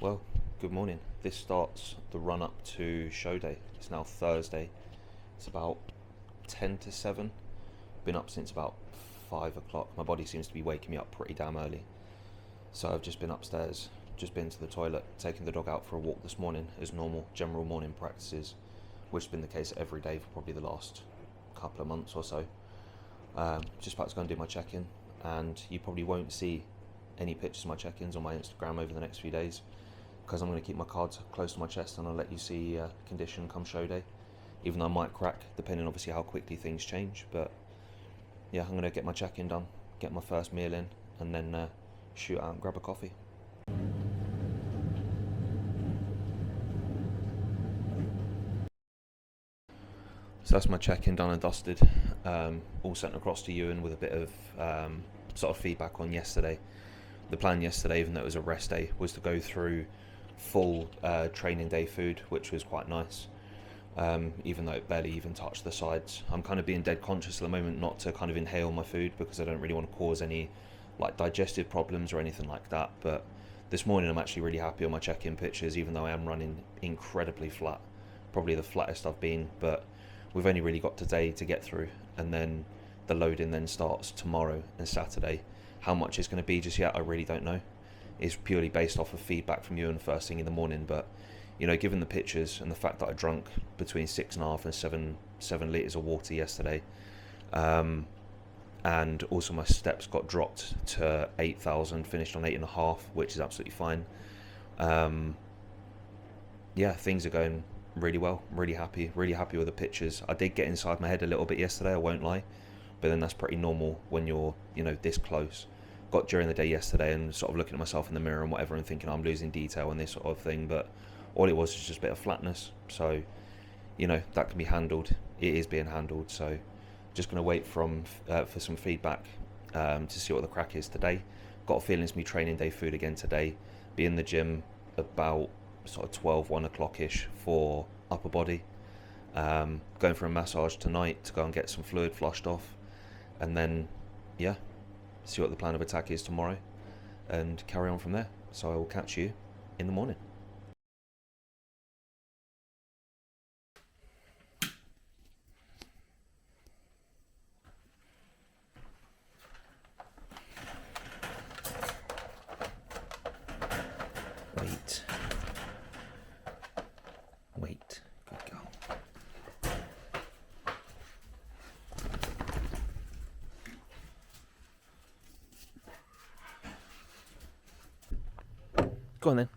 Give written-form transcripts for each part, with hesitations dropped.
Well, good morning. This starts the run up to show day. It's now Thursday. It's about 10 to 7. Been up since about 5 o'clock. My body seems to be waking me up pretty damn early. So I've just been upstairs, just been to the toilet, taking the dog out for a walk this morning as normal, general morning practices, which has been the case every day for probably the last couple of months or so. Just about to go and do my check-in, and you probably won't see any pictures of my check-ins on my Instagram over the next few days, because I'm going to keep my cards close to my chest and I'll let you see condition come show day, even though I might crack depending obviously how quickly things change. But yeah, I'm going to get my check-in done, get my first meal in, and then shoot out and grab a coffee. So that's my check-in done and dusted, all sent across to Ewan with a bit of sort of feedback on yesterday. The plan yesterday, even though it was a rest day, was to go through full training day food, which was quite nice, even though it barely even touched the sides. I'm kind of being dead conscious at the moment not to kind of inhale my food, because I don't really want to cause any like digestive problems or anything like that. But this morning I'm actually really happy on my check-in pictures, even though I am running incredibly flat, probably the flattest I've been. But we've only really got today to get through, and then the loading then starts tomorrow and Saturday. How much it's going to be just yet, I really don't know. It's purely based off of feedback from you and first thing in the morning. But you know, given the pictures and the fact that I drank between 6.5 and 7 litres of water yesterday, and also my steps got dropped to 8,000, finished on 8.5, which is absolutely fine. Yeah, things are going really well. Really happy with the pictures. I did get inside my head a little bit yesterday, I won't lie, but then that's pretty normal when you're, you know, this close. Got during the day yesterday and sort of looking at myself in the mirror and whatever and thinking I'm losing detail and this sort of thing, but all it was just a bit of flatness. So, you know, that can be handled. It is being handled. So just going to wait for some feedback to see what the crack is today. Got a feeling it's me training day food again today. Be in the gym about sort of 1 o'clock ish for upper body. Going for a massage tonight to go and get some fluid flushed off, and then yeah, see what the plan of attack is tomorrow and carry on from there. So I will catch you in the morning. Wait, good girl. Go on then.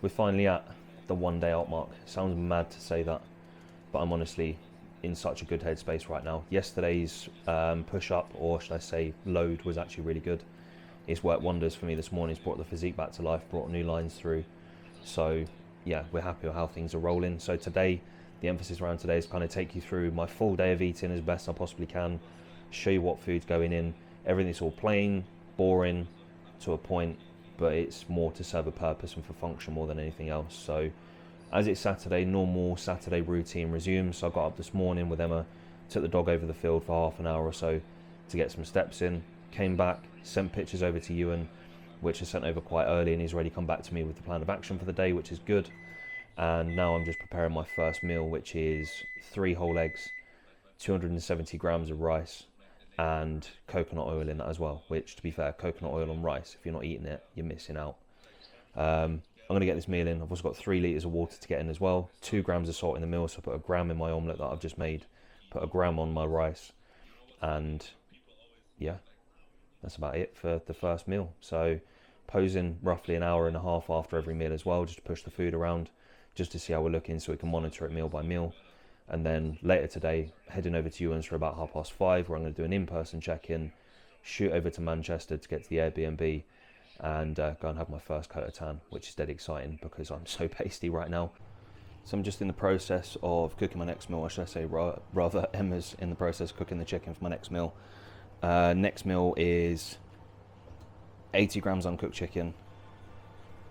we're finally at the 1 day out mark. It sounds mad to say that, but I'm honestly in such a good headspace right now. Yesterday's push-up, or should I say load, was actually really good. It's worked wonders for me this morning. It's brought the physique back to life, brought new lines through. So yeah, we're happy with how things are rolling. So today, the emphasis around today is kind of take you through my full day of eating as best I possibly can, show you what food's going in. Everything's all plain, boring to a point, but it's more to serve a purpose and for function more than anything else. So as it's Saturday, normal Saturday routine resumes. So I got up this morning with Emma, took the dog over the field for half an hour or so to get some steps in, came back, sent pictures over to Ewan, which I sent over quite early, and he's already come back to me with the plan of action for the day, which is good. And now I'm just preparing my first meal, which is 3 whole eggs, 270 grams of rice, and coconut oil in that as well, which, to be fair, coconut oil on rice, if you're not eating it, you're missing out. I'm going to get this meal in. I've also got 3 litres of water to get in as well, 2 grams of salt in the meal, so I put a gram in my omelette that I've just made, put a gram on my rice, and yeah, that's about it for the first meal. So posing roughly an hour and a half after every meal as well, just to push the food around, just to see how we're looking so we can monitor it meal by meal. And then later today, heading over to Ewan's for about 5:30, where I'm going to do an in-person check-in, shoot over to Manchester to get to the Airbnb, and go and have my first coat of tan, which is dead exciting because I'm so pasty right now. So I'm just in the process of cooking my next meal, or should I say rather Emma's in the process of cooking the chicken for my next meal. Next meal is 80 grams uncooked chicken,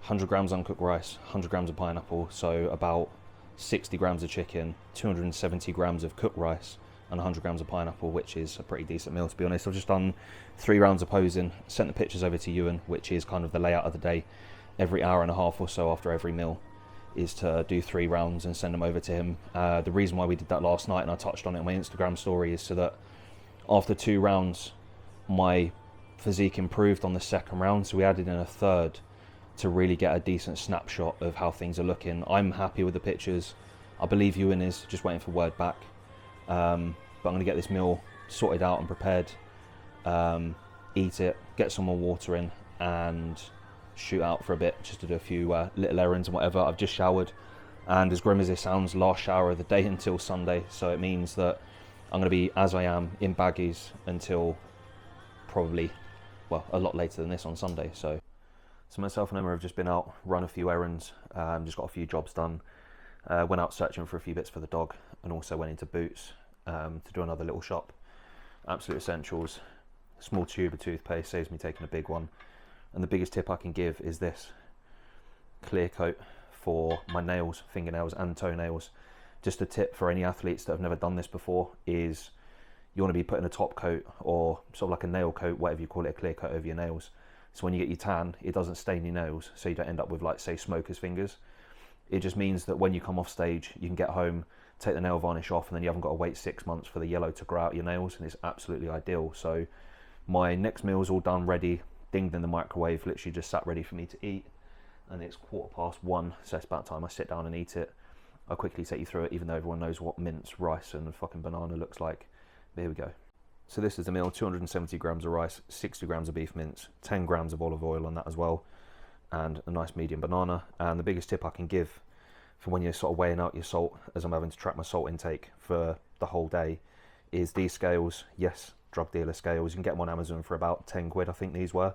100 grams uncooked rice, 100 grams of pineapple, so about 60 grams of chicken, 270 grams of cooked rice, and 100 grams of pineapple, which is a pretty decent meal, to be honest. I've just done 3 rounds of posing, sent the pictures over to Ewan, which is kind of the layout of the day. Every hour and a half or so after every meal is to do 3 rounds and send them over to him. The reason why we did that last night, and I touched on it on my Instagram story, is so that after 2 rounds, my physique improved on the second round, so we added in a third to really get a decent snapshot of how things are looking. I'm happy with the pictures. I believe Ewan is, just waiting for word back. But I'm going to get this meal sorted out and prepared, eat it, get some more water in, and shoot out for a bit just to do a few little errands and whatever. I've just showered, and as grim as it sounds, last shower of the day until Sunday, so it means that I'm going to be, as I am, in baggies until probably, well, a lot later than this on Sunday. So myself and Emma have just been out, run a few errands, just got a few jobs done, went out searching for a few bits for the dog, and also went into Boots to do another little shop. Absolute essentials. Small tube of toothpaste saves me taking a big one. And the biggest tip I can give is this: clear coat for my nails, fingernails and toenails. Just a tip for any athletes that have never done this before is you want to be putting a top coat, or sort of like a nail coat, whatever you call it, a clear coat over your nails. So when you get your tan, it doesn't stain your nails, so you don't end up with, like, say, smoker's fingers. It just means that when you come off stage, you can get home, take the nail varnish off, and then you haven't got to wait 6 months for the yellow to grow out your nails, and it's absolutely ideal. So my next meal's all done, ready, dinged in the microwave, literally just sat ready for me to eat, and it's 1:15, so it's about time I sit down and eat it. I'll quickly take you through it, even though everyone knows what mince, rice and fucking banana looks like. But here we go. So this is the meal: 270 grams of rice, 60 grams of beef mince, 10 grams of olive oil on that as well, and a nice medium banana. And the biggest tip I can give for when you're sort of weighing out your salt, as I'm having to track my salt intake for the whole day, is these scales. Yes, drug dealer scales. You can get them on Amazon for about 10 quid, I think these were.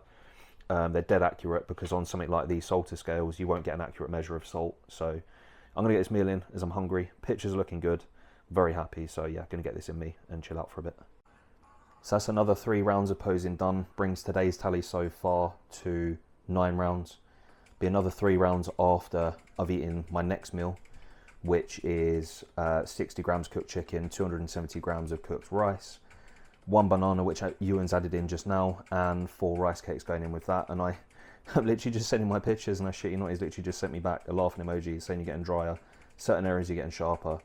They're dead accurate, because on something like these salter scales, you won't get an accurate measure of salt. So I'm going to get this meal in as I'm hungry. Pictures are looking good. Very happy. So yeah, going to get this in me and chill out for a bit. So that's another 3 rounds of posing done. Brings today's tally so far to 9 rounds. Be another 3 rounds after I've eaten my next meal, which is 60 grams cooked chicken, 270 grams of cooked rice, 1 banana, which Ewan's added in just now, and 4 rice cakes going in with that. And I'm literally just sending my pictures, and I shit you not, he's literally just sent me back a laughing emoji saying you're getting drier, certain areas you're getting sharper.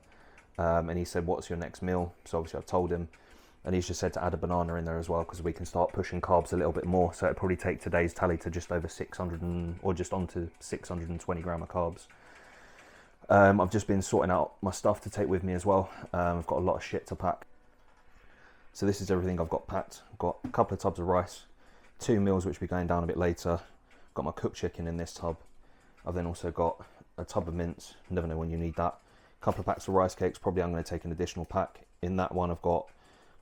And he said, what's your next meal? So obviously I've told him, and he's just said to add a banana in there as well, because we can start pushing carbs a little bit more. So it'd probably take today's tally to just over 600 or just onto 620 gram of carbs. I've just been sorting out my stuff to take with me as well. I've got a lot of shit to pack. So this is everything I've got packed. I've got a couple of tubs of rice, 2 meals which will be going down a bit later. Got my cooked chicken in this tub, I've then also got a tub of mints, never know when you need that. A couple of packs of rice cakes, probably I'm going to take an additional pack. In that one I've got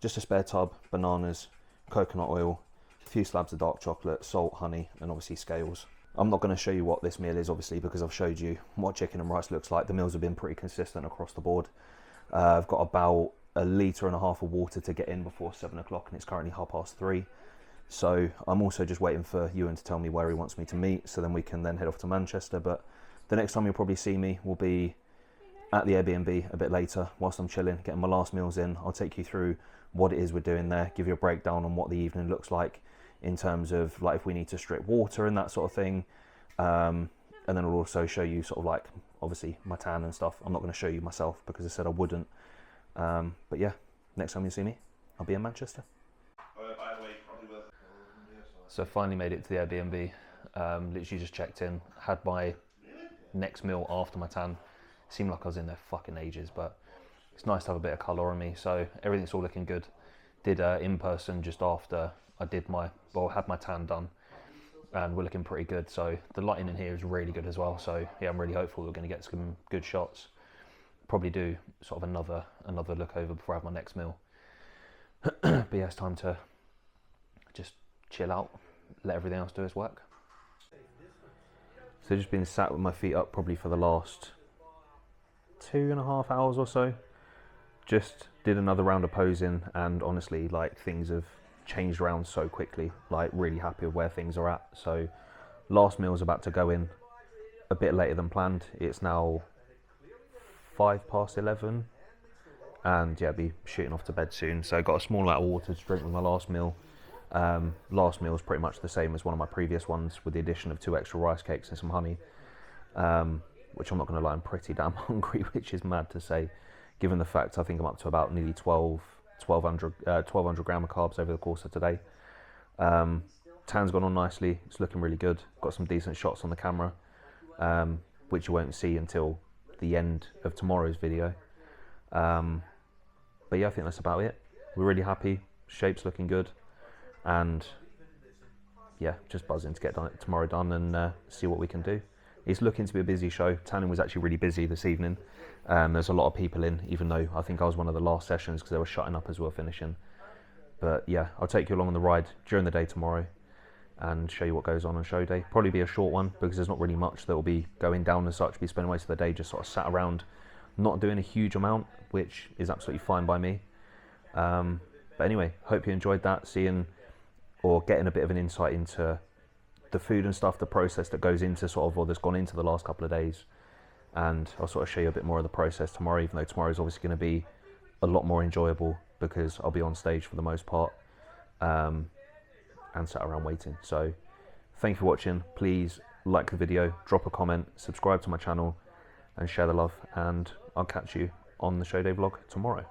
just a spare tub, bananas, coconut oil, a few slabs of dark chocolate, salt, honey, and obviously scales. I'm not going to show you what this meal is, obviously, because I've showed you what chicken and rice looks like. The meals have been pretty consistent across the board. I've got about 1.5 litres of water to get in before 7 o'clock, and it's currently 3:30. So I'm also just waiting for Ewan to tell me where he wants me to meet, so then we can then head off to Manchester. But the next time you'll probably see me will be at the Airbnb a bit later, whilst I'm chilling, getting my last meals in. I'll take you through what it is we're doing there, give you a breakdown on what the evening looks like in terms of like if we need to strip water and that sort of thing. And then I'll also show you sort of like obviously my tan and stuff. I'm not going to show you myself because I said I wouldn't. But yeah, next time you see me, I'll be in Manchester. So finally made it to the Airbnb. Literally just checked in, had my next meal after my tan. Seemed like I was in there fucking ages, but it's nice to have a bit of colour on me. So everything's all looking good. Did in person just after I had my tan done, and we're looking pretty good. So the lighting in here is really good as well. So yeah, I'm really hopeful we're going to get some good shots. Probably do sort of another look over before I have my next meal. But yeah, it's time to just chill out, let everything else do its work. So just been sat with my feet up probably for the last 2.5 hours or so. Just did another round of posing, and honestly, like, things have changed around so quickly. Like, really happy with where things are at. So last meal's about to go in a bit later than planned. It's now 11:05, and yeah, I'll be shooting off to bed soon. So got a small amount of water to drink with my last meal. Last meal is pretty much the same as one of my previous ones, with the addition of 2 extra rice cakes and some honey, which I'm not going to lie, I'm pretty damn hungry, which is mad to say, given the fact I think I'm up to about nearly 1,200 gram of carbs over the course of today. Tan's gone on nicely, it's looking really good. Got some decent shots on the camera, which you won't see until the end of tomorrow's video. But yeah, I think that's about it. We're really happy, shape's looking good, and yeah, just buzzing to get tomorrow done and see what we can do. It's looking to be a busy show. Tanning was actually really busy this evening. There's a lot of people in, even though I think I was one of the last sessions because they were shutting up as we were finishing. But yeah, I'll take you along on the ride during the day tomorrow and show you what goes on show day. Probably be a short one because there's not really much that will be going down as such. Be spending most of the day just sort of sat around, not doing a huge amount, which is absolutely fine by me. But anyway, hope you enjoyed that, seeing or getting a bit of an insight into the food and stuff, the process that goes into sort of, or that's gone into the last couple of days. And I'll sort of show you a bit more of the process tomorrow, even though tomorrow is obviously going to be a lot more enjoyable because I'll be on stage for the most part, and sat around waiting. So thank you for watching. Please like the video, drop a comment, subscribe to my channel and share the love, and I'll catch you on the show day vlog tomorrow.